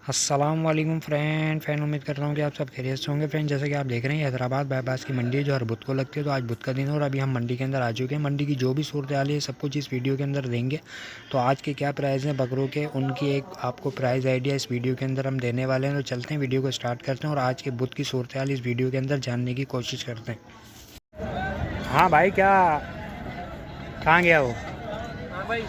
अस्सलाम वालेकुम फ्रेंड उम्मीद कर रहा हूँ कि आप सब खैरियत से होंगे। फ्रेंड, जैसे कि आप देख रहे हैं हैदराबाद बाईपास की मंडी है जो हर बुध को लगती है। तो आज बुध का दिन है और अभी हम मंडी के अंदर आ चुके हैं। मंडी की जो भी सूरत हाल है सब कुछ इस वीडियो के अंदर देंगे। तो आज के क्या प्राइस हैं बकरों के, उनकी एक आपको प्राइस आइडिया इस वीडियो के अंदर हम देने वाले हैं। तो चलते हैं, वीडियो को स्टार्ट करते हैं और आज के बुध की सूरत हाल इस वीडियो के अंदर जानने की कोशिश करते हैं। हाँ भाई, क्या कहाँ गया वो? हाँ भाई।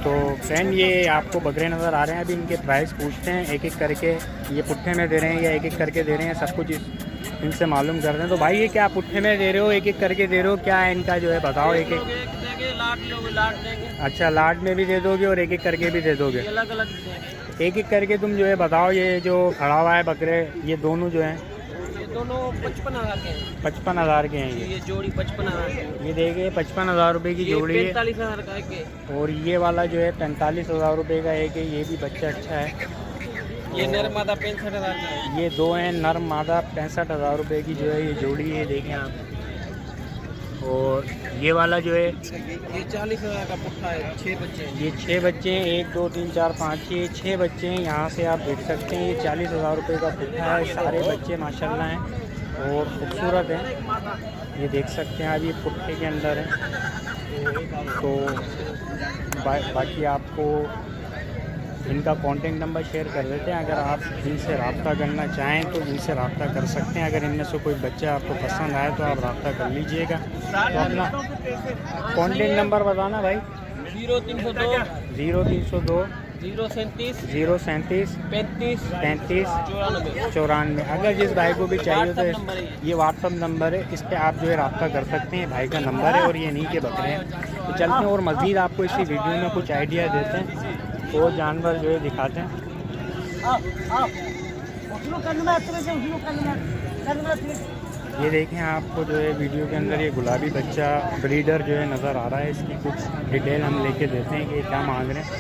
तो फ्रेंड, ये आपको बकरे नज़र आ रहे हैं। अभी इनके प्राइस पूछते हैं एक एक करके। ये पुट्ठे में दे रहे हैं या एक एक करके दे रहे हैं, सब कुछ इनसे मालूम कर रहे हैं। तो भाई, ये क्या पुट्ठे में दे रहे हो, एक एक करके दे रहे हो, क्या है इनका जो है बताओ। एक एक लाट देंगे। अच्छा, लाट में भी दे दोगे और एक एक करके भी दे दोगे? अलग अलग देंगे। एक एक करके तुम जो है बताओ। ये जो खड़ा हुआ है बकरे, ये दोनों जो हैं, ये दोनों 55,000 के हैं। 55,000 के हैं ये जोड़ी 55,000 के। ये देखिए 55,000 रुपये की जोड़ी है। 45,000 का है। और ये वाला जो है 45,000 रुपये का एक है। ये भी बच्चा अच्छा है। ये नर मादा 65,000 का है। ये दो हैं नर मादा, 65,000 रुपये की जो है ये जोड़ी है, देखें आप। और ये वाला जो है ये 40,000 का पुट्ठा है। 6 बच्चे हैं। ये 6 बच्चे हैं, 1 2 3 4 5 6 बच्चे हैं। यहाँ से आप देख सकते हैं ये 40,000 रुपये का पुट्ठा है। सारे बच्चे माशाल्लाह हैं और ख़ूबसूरत हैं। ये देख सकते हैं आप, ये पुट्ठे के अंदर है। तो बाकी आपको इनका कॉन्टेक्ट नंबर शेयर कर देते हैं। अगर आप इनसे रब्ता करना चाहें तो इनसे रब्ता कर सकते हैं। अगर इनमें से कोई बच्चा आपको पसंद आए तो आप रब्ता कर लीजिएगा। तो अपना कॉन्टेक्ट नंबर बताना भाई। 0302 0302 037 037 35 35 94। 94। अगर जिस भाई को भी चाहिए तो ये व्हाट्सअप नंबर है, इस पर आप जो है रब्ता कर सकते हैं। भाई का नंबर है और ये नहीं के बकरे हैं। तो चलते हैं और मज़ीद आपको इसी वीडियो में कुछ आइडिया देते हैं और जानवर जो है दिखाते हैं। ये देखें, आपको जो है वीडियो के अंदर ये गुलाबी बच्चा ब्रीडर जो है नज़र आ रहा है। इसकी कुछ डिटेल हम लेके देते हैं कि ये क्या मांग रहे हैं।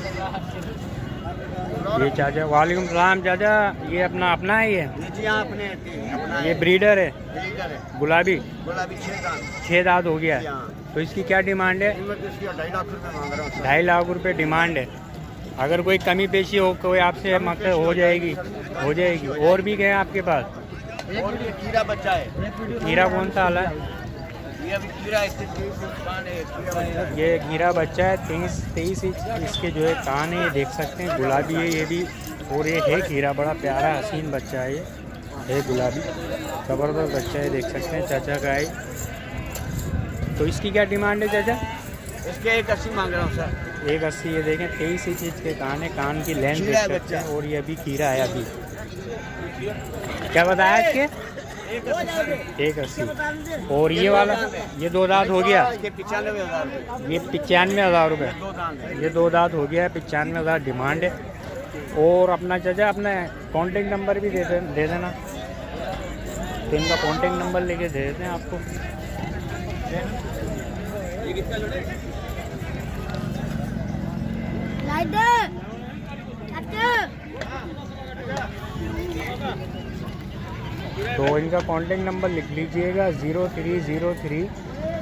ये चाचा, वालेकुम सलाम चाचा, ये अपना है ये? जी हाँ, अपने ये ब्रीडर है गुलाबी? 6 दांत हो गया है। तो इसकी क्या डिमांड है? 2.5 लाख रुपये मांग रहा हूँ। 2.5 लाख रुपये डिमांड है। अगर कोई कमी पेशी हो, कोई आपसे मतलब हो जाएगी। और भी गए आपके पास? और ये कीड़ा बच्चा है। हीरा कौन सा वाला है? ये अभी कीड़ा इसके 23 कान है। कीड़ा बच्चा है। ये हीरा बच्चा है, 23 इंच इसके जो है कान है, ये देख सकते हैं। गुलाबी है ये भी। और ये है हीरा, बड़ा प्यारा हसीन बच्चा है। ये है गुलाबी, ज़बरदस्त बच्चा है, देख सकते हैं। चाचा का है। तो इसकी क्या डिमांड है चाचा? इसके 180 मांग रहा हूँ सर। 180। ये देखें 23 इंच इसके कान है, कान की लेंथ देख सकते हैं। और ये अभी हीरा है। अभी क्या बताया इसके? 180। और ये वाला, ये 2 दांत हो गया, ये 95,000 रुपये। ये 95,000 रुपये। 2 दांत है। ये 2 दांत हो गया है, 95,000 डिमांड है। और अपना चाचा अपना कॉन्टेक्ट नंबर भी दे देना। तो इनका कॉन्टेक्ट नंबर लेके दे देते हैं आपको। तो इनका कांटेक्ट नंबर लिख लीजिएगा 0303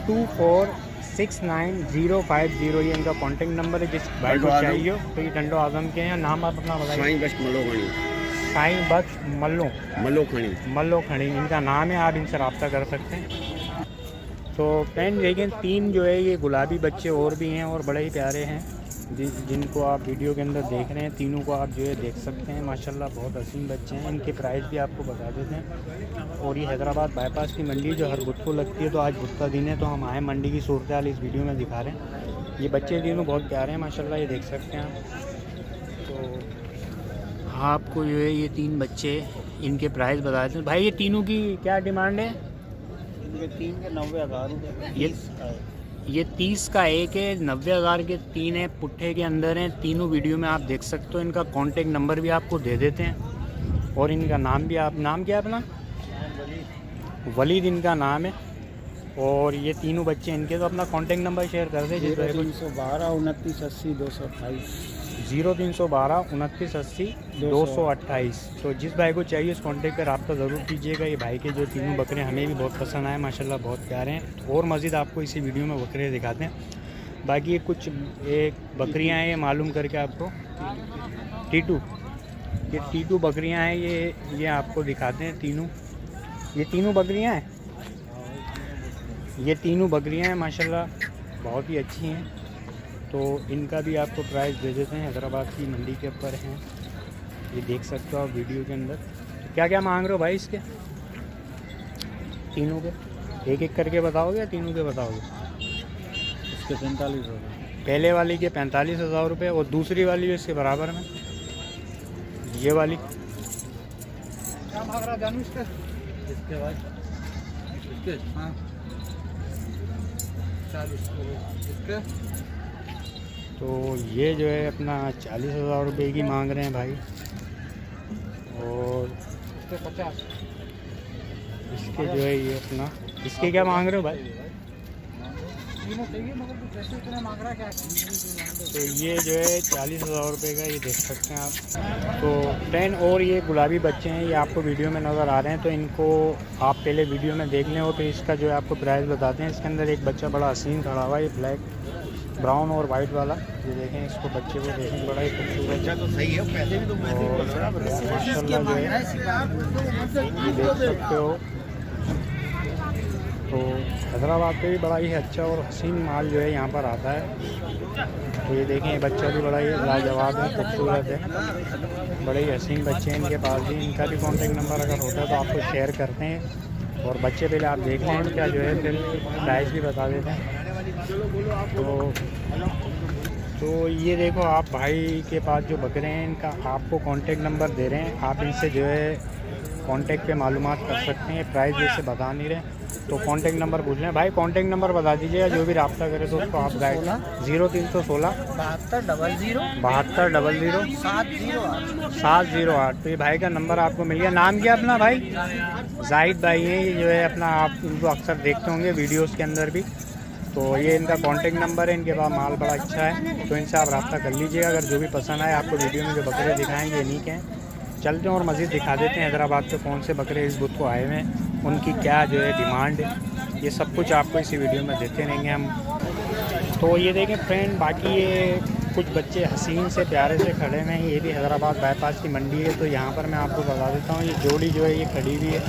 2469 050। ये इनका कांटेक्ट नंबर है। जिस भाई को चाहिए तो ये टंडो आजम के हैं। नाम आप अपना बताइए। साईं बख्श मल्लो खणी इनका नाम है। आप इनसे रब्ता कर सकते हैं। तो फ्रेंड, लेकिन 3 जो है ये गुलाबी बच्चे और भी हैं और बड़े ही प्यारे हैं, जिनको आप वीडियो के अंदर देख रहे हैं। तीनों को आप जो है देख सकते हैं। माशाल्लाह बहुत हसीन बच्चे हैं। इनके प्राइस भी आपको बता देते हैं। और ये हैदराबाद बाईपास की मंडी जो हर बुध को लगती है। तो आज बुध का दिन है तो हम आए मंडी की सूरत हाल इस वीडियो में दिखा रहे हैं। ये बच्चे तीनों बहुत प्यारे हैं माशाल्लाह, ये देख सकते हैं आप। तो आपको जो है ये 3 बच्चे, इनके प्राइस बता देते हैं। भाई, ये तीनों की क्या डिमांड है? ये 3 के 90,000 रुपये। ये 30 का एक है, 90,000 के 3 है, पुट्ठे के अंदर हैं। तीनों वीडियो में आप देख सकते हो। इनका कांटेक्ट नंबर भी आपको दे देते हैं और इनका नाम भी। आप नाम क्या है अपना? वलीद इनका नाम है। और ये तीनों बच्चे इनके। तो अपना कांटेक्ट नंबर शेयर कर दें। 0312 29 80 228। 0312 29 80 228। तो जिस भाई को चाहिए उस कॉन्टेक्ट पर रब्ता ज़रूर कीजिएगा। ये भाई के जो तीनों बकरे हमें भी बहुत पसंद आए माशाल्लाह, बहुत प्यारे हैं। और मज़ीद आपको इसी वीडियो में बकरे दिखाते हैं। बाकी ये कुछ एक बकरियां हैं, ये मालूम करके आपको टीटू, ये टीटू बकरियां हैं। ये आपको दिखाते हैं तीनों। ये तीनों बकरियां हैं, ये तीनों बकरियां हैं माशाल्लाह, बहुत ही अच्छी हैं। तो इनका भी आपको प्राइस दे देते हैं, हैदराबाद की मंडी के ऊपर हैं, ये देख सकते हो आप वीडियो के अंदर। तो क्या क्या मांग रहे हो भाई इसके तीनों के? एक एक करके बताओगे या तीनों के बताओगे? इसके 45,000 पहले वाली के 45,000 रुपये, और दूसरी वाली जो इसके बराबर में ये वाली क्या मांग रहा जानू इसके? इसके बाद इसके हाँ 40 इसके। तो ये जो है अपना 40,000 रुपये की मांग रहे हैं भाई, और इसके 50। इसके जो है ये अपना, इसके क्या मांग रहे हो भाई? तीनों चाहिए मगर कुछ ऐसे इतना मांग रहा क्या? तो ये जो है 40,000 रुपये का, ये देख सकते हैं आप। तो फ्रेंड, और ये गुलाबी बच्चे हैं, ये आपको वीडियो में नज़र आ रहे हैं, तो इनको आप पहले वीडियो में देख लें और फिर इसका जो है आपको प्राइस बताते हैं। इसके अंदर एक बच्चा बड़ा हसीन खड़ा हुआ है, ये ब्लैक ब्राउन और वाइट वाला, ये देखें इसको, बच्चे को देखें, बड़ा ही खूबसूरत है। तो सही है, पैसे भी तो माशाल्लाह जो है ये देख सकते हो। तो हैदराबाद पे भी बड़ा ही अच्छा और हसीन माल जो है यहाँ पर आता है। तो ये देखें, ये बच्चा भी बड़ा ही लाजवाब है, खूबसूरत है, बड़े ही हसीन बच्चे हैं इनके पास भी। इनका भी कॉन्टेक्ट नंबर अगर होता है तो आपको शेयर करते हैं, और बच्चे पहले आप देख लें इनका जो है, फिर प्राइस भी बता देते हैं। तो ये देखो आप, भाई के पास जो बकरे हैं इनका आपको कांटेक्ट नंबर दे रहे हैं, आप इनसे जो है कांटेक्ट पे मालूमात कर सकते हैं। प्राइस जैसे बता नहीं रहे तो कांटेक्ट नंबर पूछ लें। भाई कांटेक्ट नंबर बता दीजिएगा, जो भी रब्ता करे तो उसको आप गाइड। 0316 7200 708। तो ये भाई का नंबर आपको मिल गया। नाम क्या अपना भाई? जाहिद भाई हैं ये, जो है अपना, आप इनको अक्सर देखते होंगे वीडियोज़ के अंदर भी। तो ये इनका कांटेक्ट नंबर है, इनके पास माल बड़ा अच्छा है, तो इनसे आप रब्ता कर लीजिएगा। अगर जो भी पसंद आए, आपको वीडियो में जो बकरे दिखाएंगे ये नहीं हैं। चलते हैं और मज़ीद दिखा देते हैं हैदराबाद से कौन से बकरे इस बुध को आए हुए हैं, उनकी क्या जो है डिमांड है, ये सब कुछ आपको इसी वीडियो में देते रहेंगे हम। तो ये देखें फ्रेंड, बाकी ये कुछ बच्चे हसीन से प्यारे से खड़े हुए हैं, ये भी हैदराबाद बाईपास की मंडी है। तो यहाँ पर मैं आपको बता देता हूँ, ये जोड़ी जो है ये खड़ी हुई है,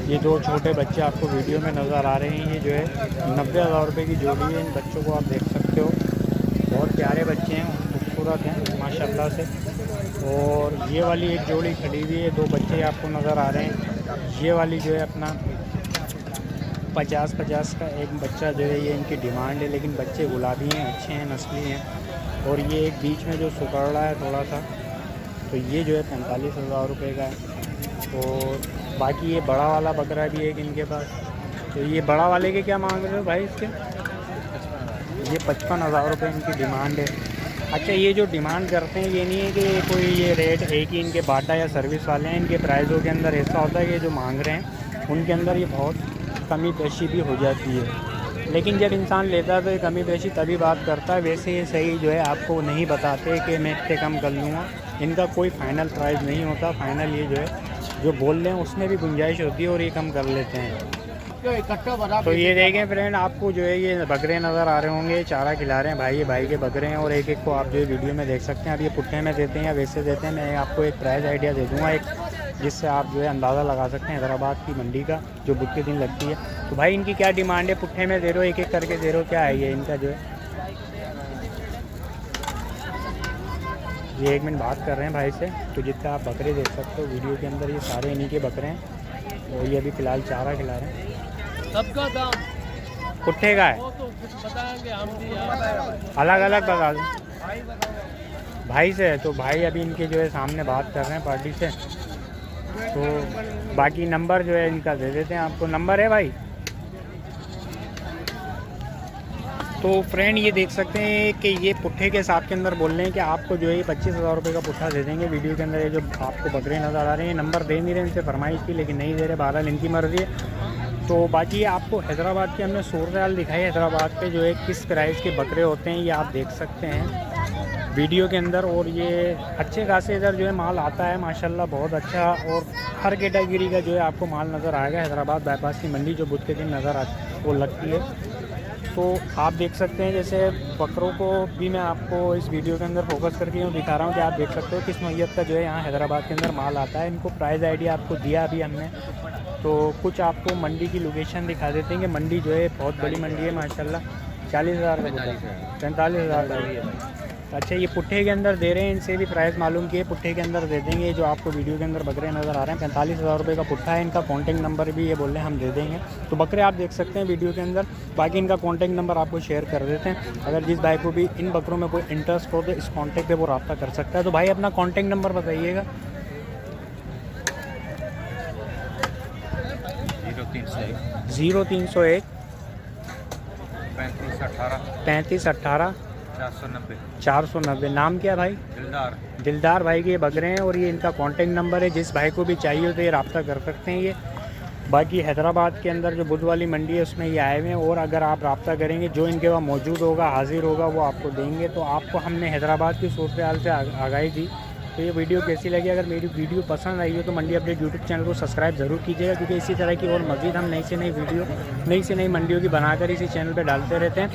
ये दो छोटे बच्चे आपको वीडियो में नज़र आ रहे हैं। ये जो है 90,000 रुपये की जोड़ी है। इन बच्चों को आप देख सकते हो, बहुत प्यारे बच्चे हैं, खूबसूरत हैं माशाल्लाह से। और ये वाली एक जोड़ी खड़ी हुई है, दो बच्चे आपको नज़र आ रहे हैं। ये वाली जो है अपना 50-50 का एक बच्चा जो है, ये इनकी डिमांड है, लेकिन बच्चे गुलाबी हैं, अच्छे हैं, नस्ली हैं। और ये एक बीच में जो सुकड़ रहा है थोड़ा सा, तो ये जो है 45,000 रुपये का है। और बाकी ये बड़ा वाला बकरा भी है इनके पास। तो ये बड़ा वाले के क्या मांग रहे हो भाई इसके? ये 55,000 रुपये इनकी डिमांड है। अच्छा, ये जो डिमांड करते हैं ये नहीं है कि कोई ये रेट एक ही इनके बाटा या सर्विस वाले हैं। इनके प्राइसों के अंदर ऐसा होता है कि जो मांग रहे हैं उनके अंदर ये बहुत कमी पेशी भी हो जाती है, लेकिन जब इंसान लेता है तो ये कमी पेशी तभी बात करता है। वैसे ये सही जो है आपको नहीं बताते कि मैं इतने कम कर लूँगा, इनका कोई फाइनल प्राइस नहीं होता। फाइनल ये जो है जो बोल रहे हैं उसमें भी गुंजाइश होती है और ये कम कर लेते हैं। तो ये देखें फ्रेंड, आपको जो है ये बकरे नज़र आ रहे होंगे, चारा खिला रहे हैं भाई, ये भाई के बकरे हैं, और एक एक को आप जो है वीडियो में देख सकते हैं। अब ये पुट्ठे में देते हैं या वैसे देते हैं, मैं आपको एक प्राइस आइडिया दे दूँगा एक, जिससे आप जो है अंदाज़ा लगा सकते हैं हैदराबाद की मंडी का, जो बुध के दिन लगती है। तो भाई इनकी क्या डिमांड है? पुट्ठे में दे रहे हो, एक एक करके दे रहे हो, क्या है ये इनका जो है? ये एक मिनट बात कर रहे हैं भाई से। तो जितना आप बकरे देख सकते हो वीडियो के अंदर, ये सारे इन्हीं के बकरे हैं, और ये अभी फ़िलहाल चारा खिला रहे हैं। सबका दाम पुट्ठे का है, वो तो कुछ बताएंगे हम भी, अलग अलग बता दें भाई से। तो भाई अभी इनके जो है सामने बात कर रहे हैं पार्टी से, तो बाकी नंबर जो है इनका दे देते हैं आपको। नंबर है भाई? तो फ्रेंड ये देख सकते हैं कि ये पुट्ठे के हिसाब के अंदर बोल रहे हैं कि आपको जो है 25,000 रुपये का पुट्ठा दे देंगे। वीडियो के अंदर ये जो आपको बकरे नज़र आ रहे हैं, नंबर दे नहीं रहे, इनसे फरमाइश की लेकिन नहीं दे रहे, बहरहाल इनकी मर्ज़ी है। तो बाकी आपको हैदराबाद के हमने सूरत दिखाई, हैदराबाद पे जो है किस प्राइस के बकरे होते हैं ये आप देख सकते हैं वीडियो के अंदर। और ये अच्छे खासे इधर जो है माल आता है माशाल्लाह, बहुत अच्छा, और हर कैटेगरी का जो है आपको माल नज़र आएगा। हैदराबाद बाईपास की मंडी जो बुध के दिन नज़र वो लगती है। तो आप देख सकते हैं जैसे बकरों को भी मैं आपको इस वीडियो के अंदर फोकस करके यूँ दिखा रहा हूँ कि आप देख सकते हो किस नौइयत का जो है यहाँ हैदराबाद के अंदर माल आता है। इनको प्राइस आइडिया आपको दिया अभी हमने, तो कुछ आपको मंडी की लोकेशन दिखा देते हैं कि मंडी जो है बहुत बड़ी मंडी है माशाल्लाह। 40,000 का, 45,000 का। अच्छा, ये पुट्ठे के अंदर दे रहे हैं, इनसे भी प्राइस मालूम किए, पुट्ठे के अंदर दे देंगे। जो आपको वीडियो के अंदर बकरे नज़र आ रहे हैं 45,000 रुपये का पुट्ठा है। इनका कॉन्टैक्ट नंबर भी ये बोल रहे हैं हम दे देंगे। तो बकरे आप देख सकते हैं वीडियो के अंदर, बाकी इनका कॉन्टैक्ट नंबर आपको शेयर कर देते हैं। अगर जिस भाई को भी इन बकरों में कोई इंटरेस्ट हो तो इस कॉन्टैक्ट पर वो रब्ता कर सकता है। तो भाई अपना कॉन्टैक्ट नंबर बताइएगा। 0301 35 18 490। नाम क्या भाई? दिलदार भाई के ये बकरे हैं और ये इनका कॉन्टैक्ट नंबर है। जिस भाई को भी चाहिए तो ये रब्ता कर सकते हैं। ये बाकी हैदराबाद के अंदर जो बुध वाली मंडी है उसमें ये आए हुए हैं, और अगर आप रब्ता करेंगे जो इनके पास मौजूद होगा, हाजिर होगा, वो आपको देंगे। तो आपको हमने हैदराबाद की सूरत हाल से आगाही दी। तो ये वीडियो कैसी लगी? अगर मेरी वीडियो पसंद आई हो तो मंडी अपडेट यूट्यूब चैनल को सब्सक्राइब ज़रूर कीजिएगा, क्योंकि इसी तरह की और मज़ीद हम नई से नई वीडियो, नई से नई मंडियों की बनाकर इसी चैनल पे डालते रहते हैं।